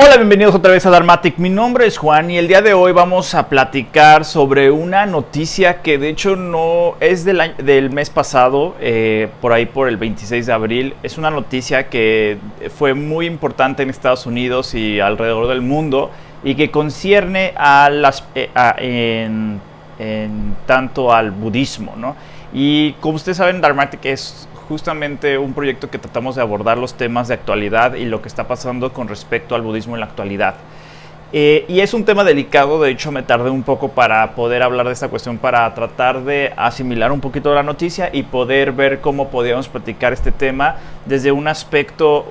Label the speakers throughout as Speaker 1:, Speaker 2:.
Speaker 1: Hola, bienvenidos otra vez a Dharmatic. Mi nombre es Juan y el día de hoy vamos a platicar sobre una noticia que de hecho no es del mes pasado, por ahí por el 26 de abril. Es una noticia que fue muy importante en Estados Unidos y alrededor del mundo y que concierne en tanto al budismo, ¿no? Y como ustedes saben, Dharmatic es justamente un proyecto que tratamos de abordar los temas de actualidad y lo que está pasando con respecto al budismo en la actualidad. Y es un tema delicado, de hecho me tardé un poco para poder hablar de esta cuestión, para tratar de asimilar un poquito la noticia y poder ver cómo podíamos platicar este tema desde un aspecto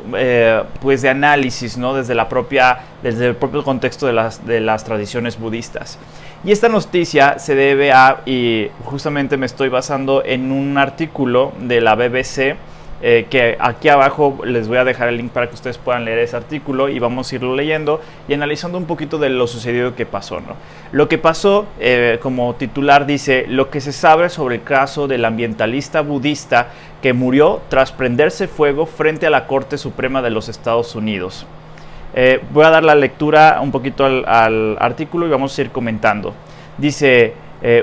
Speaker 1: pues de análisis, ¿no? desde el propio contexto de las tradiciones budistas. Y esta noticia se debe y justamente me estoy basando en un artículo de la BBC, que aquí abajo les voy a dejar el link para que ustedes puedan leer ese artículo y vamos a irlo leyendo y analizando un poquito de lo sucedido que pasó, ¿no? Lo que pasó, como titular dice, lo que se sabe sobre el caso del ambientalista budista que murió tras prenderse fuego frente a la Corte Suprema de los Estados Unidos. Voy a dar la lectura un poquito al artículo y vamos a ir comentando. Dice: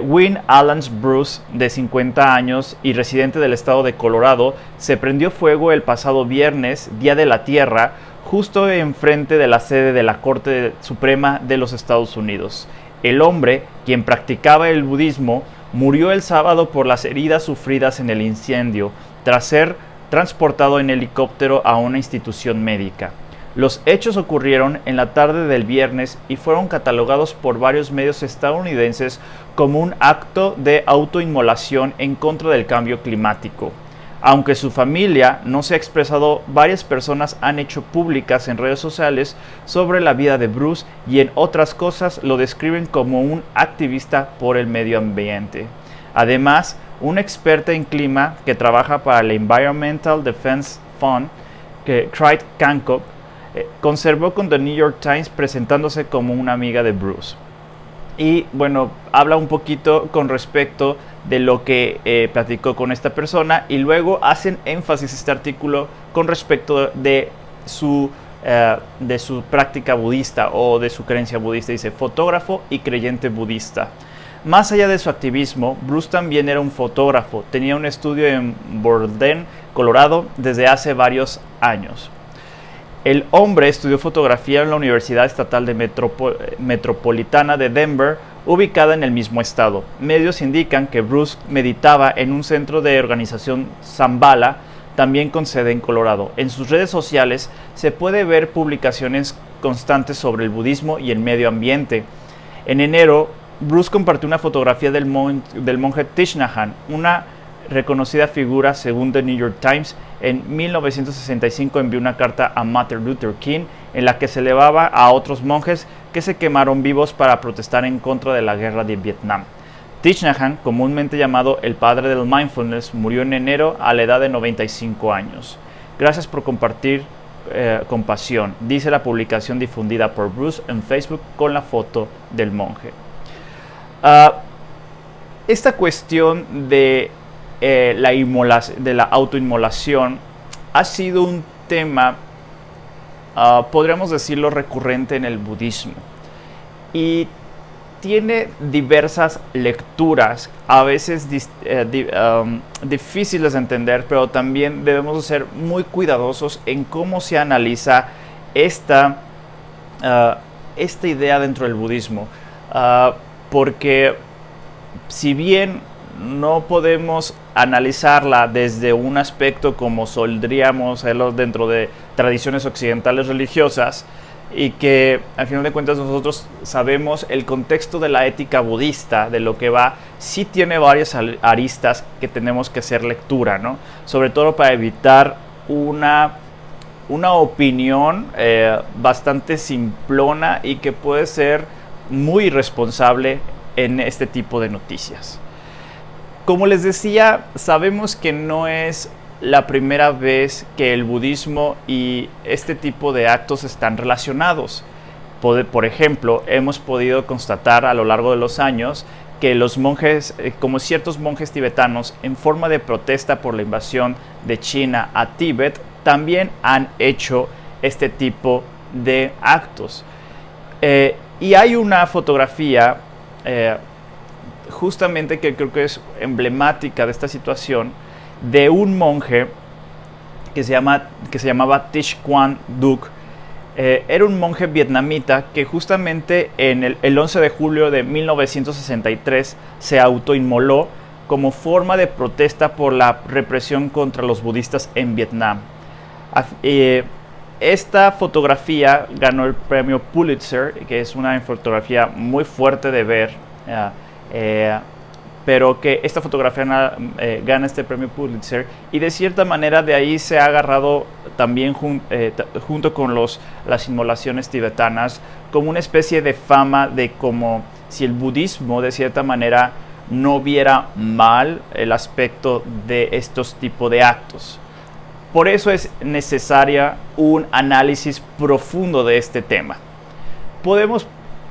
Speaker 1: Wynne Allens Bruce, de 50 años y residente del estado de Colorado, se prendió fuego el pasado viernes, Día de la Tierra, justo enfrente de la sede de la Corte Suprema de los Estados Unidos. El hombre, quien practicaba el budismo, murió el sábado por las heridas sufridas en el incendio, tras ser transportado en helicóptero a una institución médica. Los hechos ocurrieron en la tarde del viernes y fueron catalogados por varios medios estadounidenses como un acto de autoinmolación en contra del cambio climático. Aunque su familia no se ha expresado, varias personas han hecho públicas en redes sociales sobre la vida de Bruce y en otras cosas lo describen como un activista por el medio ambiente. Además, una experta en clima que trabaja para el Environmental Defense Fund, Craig Hancock, conservó con The New York Times presentándose como una amiga de Bruce. Y bueno, habla un poquito con respecto de lo que platicó con esta persona y luego hacen énfasis este artículo con respecto de su práctica budista o de su creencia budista. Dice: fotógrafo y creyente budista. Más allá de su activismo, Bruce también era un fotógrafo. Tenía un estudio en Boulder, Colorado, desde hace varios años. El hombre estudió fotografía en la Universidad Estatal Metropolitana de Denver, ubicada en el mismo estado. Medios indican que Bruce meditaba en un centro de organización Shambhala, también con sede en Colorado. En sus redes sociales se puede ver publicaciones constantes sobre el budismo y el medio ambiente. En enero, Bruce compartió una fotografía del monje Thich Nhat Hanh, una reconocida figura según The New York Times. En 1965 envió una carta a Martin Luther King en la que se elevaba a otros monjes que se quemaron vivos para protestar en contra de la guerra de Vietnam. Thich Nhat Hanh, comúnmente llamado el padre del mindfulness, murió en enero a la edad de 95 años. Gracias por compartir compasión, dice la publicación difundida por Bruce en Facebook con la foto del monje. Esta cuestión de la autoinmolación ha sido un tema, podríamos decirlo, recurrente en el budismo y tiene diversas lecturas, a veces difíciles de entender, pero también debemos ser muy cuidadosos en cómo se analiza esta idea dentro del budismo, porque si bien no podemos analizarla desde un aspecto como soldríamos dentro de tradiciones occidentales religiosas, y que al final de cuentas nosotros sabemos el contexto de la ética budista, de lo que va, sí tiene varias aristas que tenemos que hacer lectura, ¿no? Sobre todo para evitar una opinión bastante simplona y que puede ser muy irresponsable en este tipo de noticias. Como les decía, sabemos que no es la primera vez que el budismo y este tipo de actos están relacionados. Por ejemplo, hemos podido constatar a lo largo de los años que los monjes, como ciertos monjes tibetanos, en forma de protesta por la invasión de China a Tíbet, también han hecho este tipo de actos. Y hay una fotografía justamente que creo que es emblemática de esta situación, de un monje que se llamaba Thich Quang Duc. Era un monje vietnamita que justamente en el 11 de julio de 1963 se autoinmoló como forma de protesta por la represión contra los budistas en Vietnam. Esta fotografía ganó el premio Pulitzer, que es una fotografía muy fuerte de ver, pero que esta fotografía gana este premio Pulitzer, y de cierta manera de ahí se ha agarrado también junto con las inmolaciones tibetanas como una especie de fama de como si el budismo de cierta manera no viera mal el aspecto de estos tipos de actos. Por eso es necesaria un análisis profundo de este tema. Podemos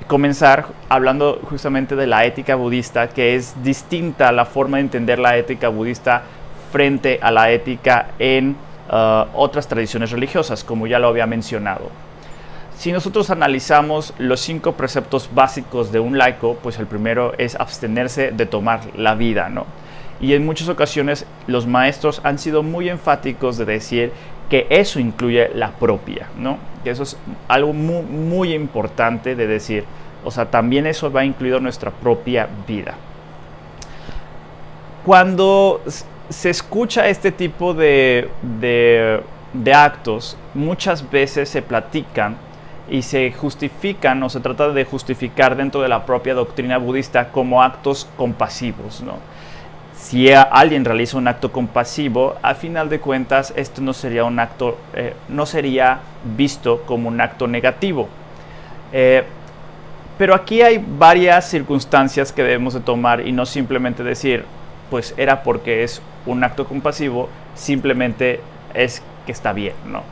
Speaker 1: comenzar hablando justamente de la ética budista, que es distinta a la forma de entender la ética budista frente a la ética en otras tradiciones religiosas, como ya lo había mencionado. Si nosotros analizamos los 5 preceptos básicos de un laico, pues el primero es abstenerse de tomar la vida, ¿no? Y en muchas ocasiones los maestros han sido muy enfáticos de decir que eso incluye la propia, ¿no? Que eso es algo muy, muy importante de decir. O sea, también eso va incluido en nuestra propia vida. Cuando se escucha este tipo de actos, muchas veces se platican y se justifican o se trata de justificar dentro de la propia doctrina budista como actos compasivos, ¿no? Si alguien realiza un acto compasivo, a final de cuentas esto no sería un acto, no sería visto como un acto negativo. Pero aquí hay varias circunstancias que debemos de tomar y no simplemente decir, pues era porque es un acto compasivo, simplemente es que está bien, ¿no?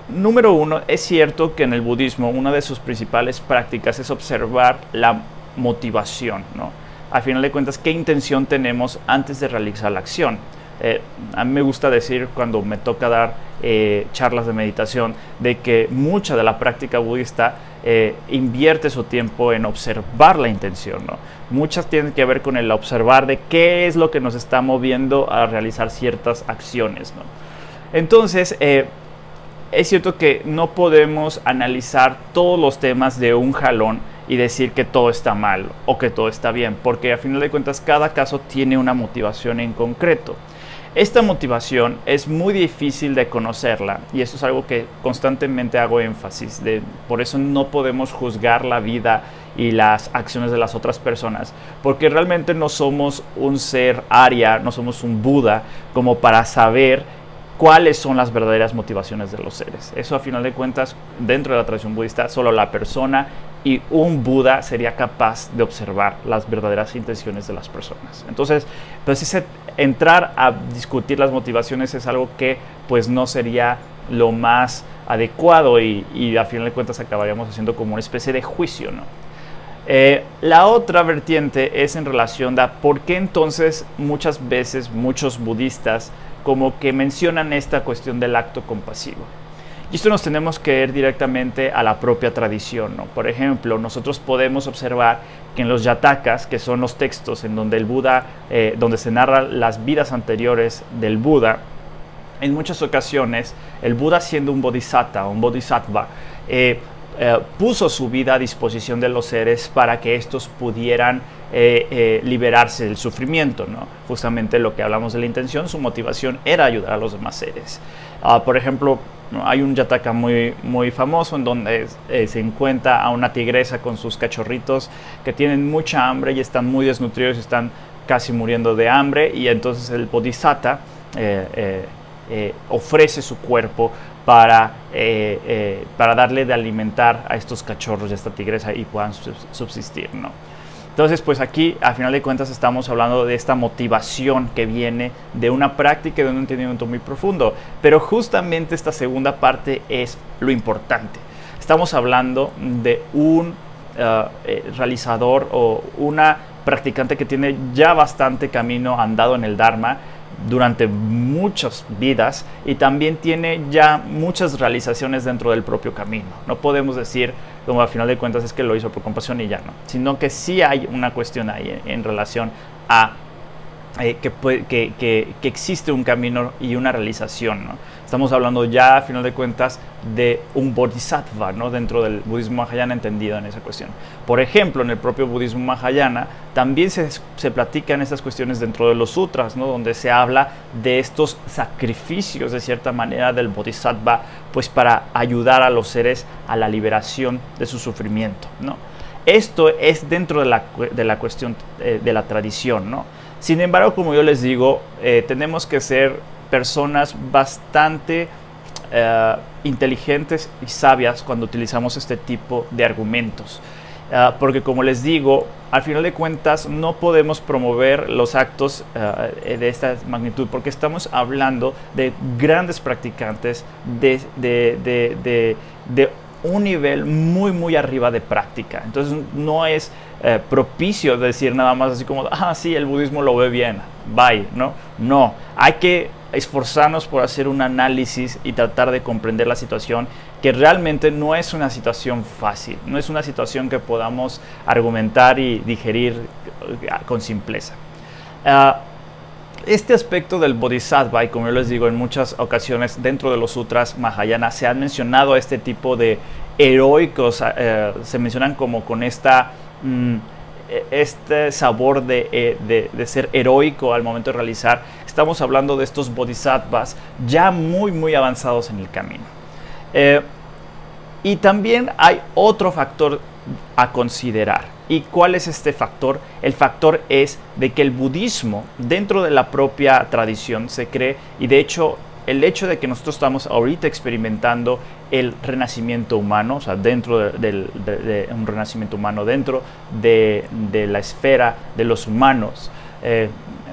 Speaker 1: Número 1, es cierto que en el budismo una de sus principales prácticas es observar la motivación, ¿no? Al final de cuentas, ¿qué intención tenemos antes de realizar la acción? A mí me gusta decir cuando me toca dar charlas de meditación de que mucha de la práctica budista invierte su tiempo en observar la intención, ¿no? Muchas tienen que ver con el observar de qué es lo que nos está moviendo a realizar ciertas acciones, ¿no? Entonces, es cierto que no podemos analizar todos los temas de un jalón y decir que todo está mal o que todo está bien, porque a final de cuentas cada caso tiene una motivación en concreto. Esta motivación es muy difícil de conocerla y eso es algo que constantemente hago énfasis, por eso no podemos juzgar la vida y las acciones de las otras personas, porque realmente no somos un ser Arya, no somos un Buda como para saber cuáles son las verdaderas motivaciones de los seres. Eso a final de cuentas, dentro de la tradición budista, solo la persona y un Buda sería capaz de observar las verdaderas intenciones de las personas. Entonces, pues entrar a discutir las motivaciones es algo que pues no sería lo más adecuado y a final de cuentas acabaríamos haciendo como una especie de juicio, ¿no? La otra vertiente es en relación a por qué entonces muchas veces muchos budistas como que mencionan esta cuestión del acto compasivo. Y esto nos tenemos que ir directamente a la propia tradición, ¿no? Por ejemplo, nosotros podemos observar que en los Jatakas, que son los textos en donde el Buda, donde se narran las vidas anteriores del Buda, en muchas ocasiones el Buda, siendo un bodhisattva, puso su vida a disposición de los seres para que estos pudieran liberarse del sufrimiento, ¿no? Justamente lo que hablamos de la intención, su motivación era ayudar a los demás seres. Por ejemplo, hay un yataka muy, muy famoso en donde se encuentra a una tigresa con sus cachorritos que tienen mucha hambre y están muy desnutridos y están casi muriendo de hambre, y entonces el bodhisattva ofrece su cuerpo para darle de alimentar a estos cachorros y a esta tigresa y puedan subsistir, ¿no? Entonces, pues aquí, a final de cuentas, estamos hablando de esta motivación que viene de una práctica y de un entendimiento muy profundo. Pero justamente esta segunda parte es lo importante. Estamos hablando de un realizador o una practicante que tiene ya bastante camino andado en el Dharma, durante muchas vidas y también tiene ya muchas realizaciones dentro del propio camino. No podemos decir, como al final de cuentas es que lo hizo por compasión y ya no, sino que sí hay una cuestión ahí en relación a que existe un camino y una realización, ¿no? Estamos hablando ya, a final de cuentas, de un bodhisattva, ¿no? Dentro del budismo mahayana entendido en esa cuestión. Por ejemplo, en el propio budismo mahayana también se platican estas cuestiones dentro de los sutras, ¿no? Donde se habla de estos sacrificios, de cierta manera, del bodhisattva, pues para ayudar a los seres a la liberación de su sufrimiento, ¿no? Esto es dentro de la cuestión de la tradición, ¿no? Sin embargo, como yo les digo, tenemos que ser personas bastante inteligentes y sabias cuando utilizamos este tipo de argumentos. Porque como les digo, al final de cuentas no podemos promover los actos de esta magnitud porque estamos hablando de grandes practicantes de un nivel muy muy arriba de práctica. Entonces no es propicio decir nada más así como, sí, el budismo lo ve bien, bye, ¿no? No, hay que esforzarnos por hacer un análisis y tratar de comprender la situación, que realmente no es una situación fácil, no es una situación que podamos argumentar y digerir con simpleza. Este aspecto del bodhisattva, y como yo les digo en muchas ocasiones dentro de los sutras mahayana se han mencionado este tipo de heroicos, se mencionan como con este sabor de ser heroico al momento de realizar. Estamos hablando de estos bodhisattvas ya muy muy avanzados en el camino. Y también hay otro factor a considerar. ¿Y cuál es este factor? El factor es de que el budismo, dentro de la propia tradición, se cree, y de hecho, el hecho de que nosotros estamos ahorita experimentando el renacimiento humano, o sea, dentro de un renacimiento humano, dentro de la esfera de los humanos,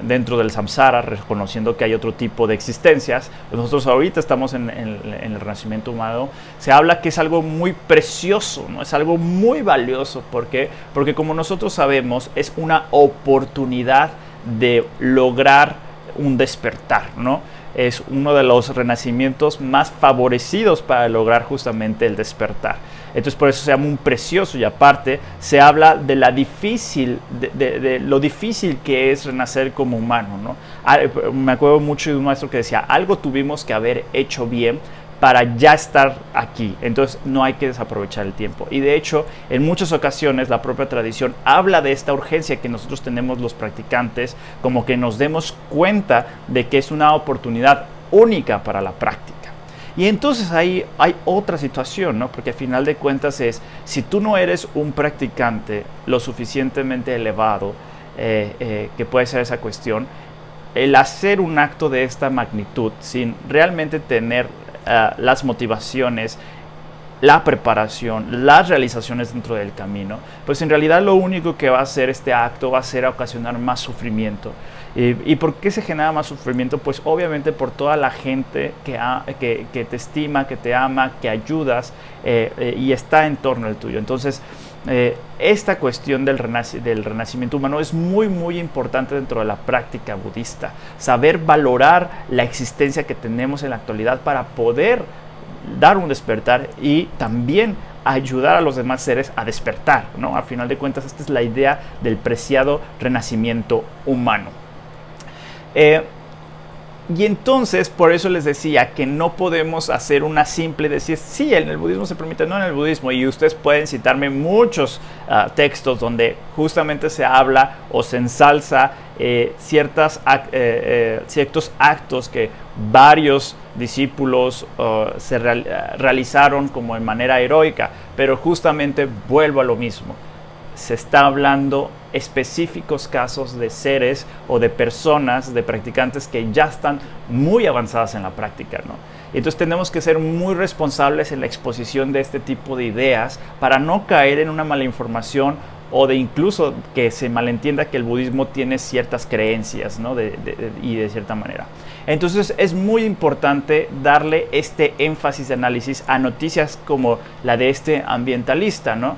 Speaker 1: dentro del samsara, reconociendo que hay otro tipo de existencias. Nosotros ahorita estamos en el renacimiento humano. Se habla que es algo muy precioso, ¿no? Es algo muy valioso. ¿Por qué? Porque como nosotros sabemos, es una oportunidad de lograr un despertar, ¿no? Es uno de los renacimientos más favorecidos para lograr justamente el despertar. Entonces por eso se llama un precioso, y aparte se habla de la difícil, de lo difícil que es renacer como humano, ¿no? Me acuerdo mucho de un maestro que decía, algo tuvimos que haber hecho bien para ya estar aquí, entonces no hay que desaprovechar el tiempo. Y de hecho, en muchas ocasiones la propia tradición habla de esta urgencia que nosotros tenemos los practicantes, como que nos demos cuenta de que es una oportunidad única para la práctica. Y entonces ahí hay otra situación, ¿no? Porque al final de cuentas es, si tú no eres un practicante lo suficientemente elevado, que puede ser esa cuestión, el hacer un acto de esta magnitud sin realmente tener las motivaciones, la preparación, las realizaciones dentro del camino, pues en realidad lo único que va a hacer este acto va a ser ocasionar más sufrimiento. ¿Y por qué se genera más sufrimiento? Pues obviamente por toda la gente que te estima, que te ama, que ayudas y está en torno al tuyo. Entonces, esta cuestión del renacimiento humano es muy muy importante dentro de la práctica budista. Saber valorar la existencia que tenemos en la actualidad para poder dar un despertar y también ayudar a los demás seres a despertar, ¿no? Al final de cuentas, esta es la idea del preciado renacimiento humano. Y entonces, por eso les decía que no podemos hacer una simple decir, sí, en el budismo se permite, no en el budismo. Y ustedes pueden citarme muchos textos donde justamente se habla o se ensalza ciertos actos que varios discípulos se realizaron como en manera heroica. Pero justamente vuelvo a lo mismo. Se está hablando específicos casos de seres o de personas, de practicantes que ya están muy avanzadas en la práctica, ¿no? Entonces tenemos que ser muy responsables en la exposición de este tipo de ideas para no caer en una mala información o de incluso que se malentienda que el budismo tiene ciertas creencias, ¿no? Y de cierta manera. Entonces es muy importante darle este énfasis de análisis a noticias como la de este ambientalista, ¿no?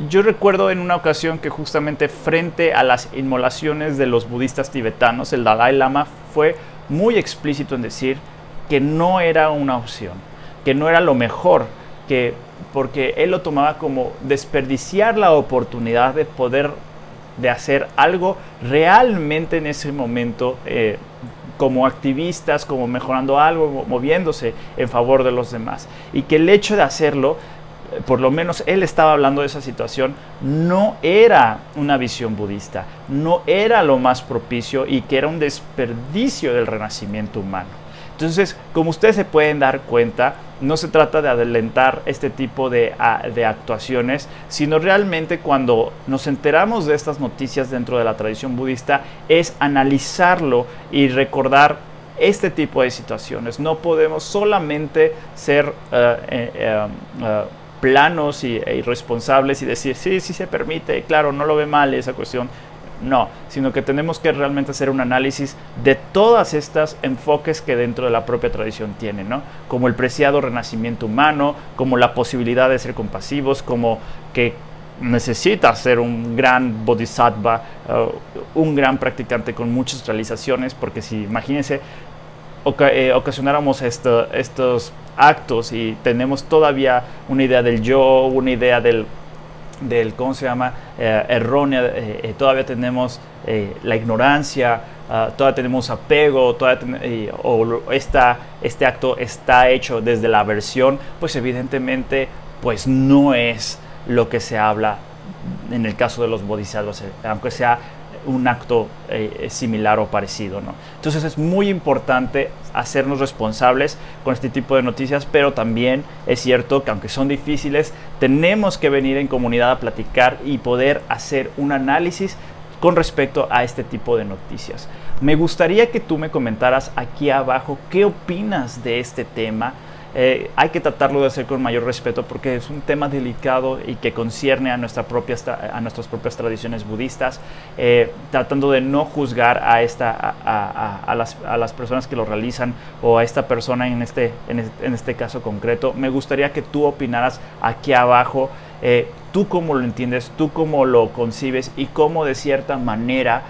Speaker 1: Yo recuerdo en una ocasión que justamente frente a las inmolaciones de los budistas tibetanos, el Dalai Lama fue muy explícito en decir que no era una opción, que no era lo mejor, porque él lo tomaba como desperdiciar la oportunidad de poder de hacer algo realmente en ese momento, como activistas, como mejorando algo, moviéndose en favor de los demás. Y que el hecho de hacerlo, por lo menos él estaba hablando de esa situación, no era una visión budista, no era lo más propicio y que era un desperdicio del renacimiento humano. Entonces, como ustedes se pueden dar cuenta, no se trata de adelantar este tipo de actuaciones, sino realmente cuando nos enteramos de estas noticias dentro de la tradición budista, es analizarlo y recordar este tipo de situaciones. No podemos solamente ser planos e irresponsables y decir, sí se permite, claro, no lo ve mal esa cuestión. No, sino que tenemos que realmente hacer un análisis de todas estas enfoques que dentro de la propia tradición tienen, ¿no? Como el preciado renacimiento humano, como la posibilidad de ser compasivos, como que necesita ser un gran bodhisattva, un gran practicante con muchas realizaciones, porque si imagínense ocasionáramos estos actos y tenemos todavía una idea del yo, una idea del ¿cómo se llama? Errónea, todavía tenemos la ignorancia, todavía tenemos apego, este acto está hecho desde la aversión, pues evidentemente pues no es lo que se habla en el caso de los bodhisattvas, aunque sea un acto similar o parecido, ¿no? Entonces es muy importante hacernos responsables con este tipo de noticias, pero también es cierto que aunque son difíciles, tenemos que venir en comunidad a platicar y poder hacer un análisis con respecto a este tipo de noticias. Me gustaría que tú me comentaras aquí abajo qué opinas de este tema. Hay que tratarlo de hacer con mayor respeto porque es un tema delicado y que concierne a nuestras propias tradiciones budistas, tratando de no juzgar a las personas que lo realizan o a esta persona en este caso concreto. Me gustaría que tú opinaras aquí abajo, tú cómo lo entiendes, tú cómo lo concibes y cómo de cierta manera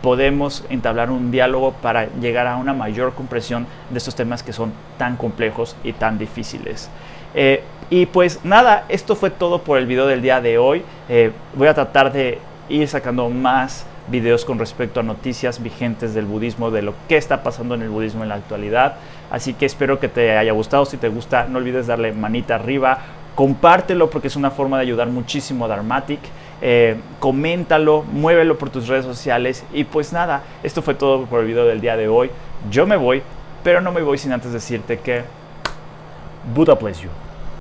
Speaker 1: podemos entablar un diálogo para llegar a una mayor comprensión de estos temas que son tan complejos y tan difíciles. Y pues nada, esto fue todo por el video del día de hoy. Voy a tratar de ir sacando más videos con respecto a noticias vigentes del budismo, de lo que está pasando en el budismo en la actualidad. Así que espero que te haya gustado. Si te gusta, no olvides darle manita arriba. Compártelo porque es una forma de ayudar muchísimo a Dharmatic. Coméntalo, muévelo por tus redes sociales. Y pues nada, esto fue todo por el video del día de hoy. Yo me voy, pero no me voy sin antes decirte que Buddha bless you.